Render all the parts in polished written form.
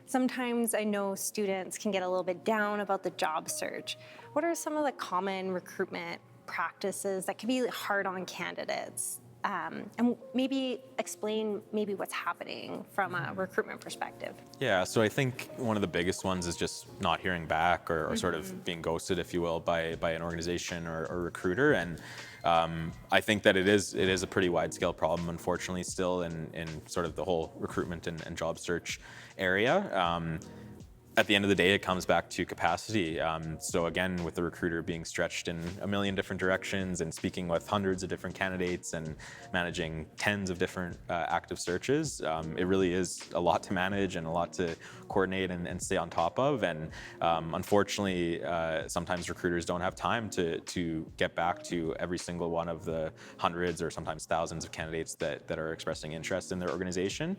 Sometimes I know students can get a little bit down about the job search. What are some of the common recruitment practices that can be hard on candidates? And maybe explain maybe what's happening from a recruitment perspective. Yeah, so I think one of the biggest ones is just not hearing back or sort of being ghosted, if you will, by an organization or recruiter. And I think that it is a pretty wide scale problem, unfortunately, still in sort of the whole recruitment and job search area. At the end of the day, it comes back to capacity. So again, with the recruiter being stretched in a million different directions and speaking with hundreds of different candidates and managing tens of different active searches, it really is a lot to manage and a lot to coordinate and stay on top of. And unfortunately, sometimes recruiters don't have time to get back to every single one of the hundreds or sometimes thousands of candidates that are expressing interest in their organization.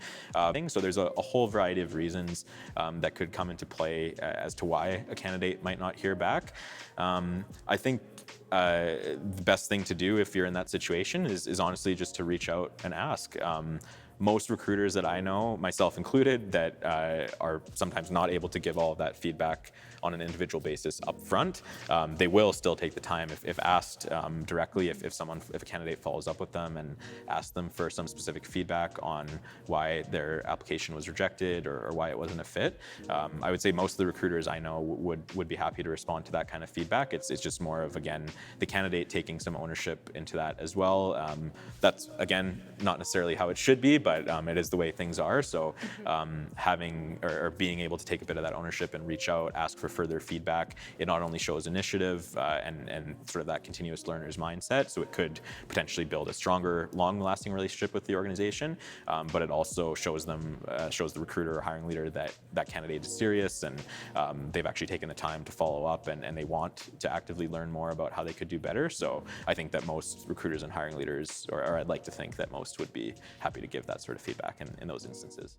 So there's a whole variety of reasons that could come into play as to why a candidate might not hear back. I think the best thing to do if you're in that situation is honestly just to reach out and ask. Most recruiters that I know, myself included, that are sometimes not able to give all of that feedback on an individual basis up front, they will still take the time if asked directly, if a candidate follows up with them and asks them for some specific feedback on why their application was rejected or why it wasn't a fit. I would say most of the recruiters I know would be happy to respond to that kind of feedback. It's just more of, again, the candidate taking some ownership into that as well. That's, again, not necessarily how it should be, but it is the way things are. So having or being able to take a bit of that ownership and reach out, ask for further feedback, it not only shows initiative and sort of that continuous learner's mindset, so it could potentially build a stronger, long-lasting relationship with the organization, but it also shows the recruiter or hiring leader that that candidate is serious and they've actually taken the time to follow up and they want to actively learn more about how they could do better. So I think that most recruiters and hiring leaders, or I'd like to think that most would be happy to give that sort of feedback in those instances.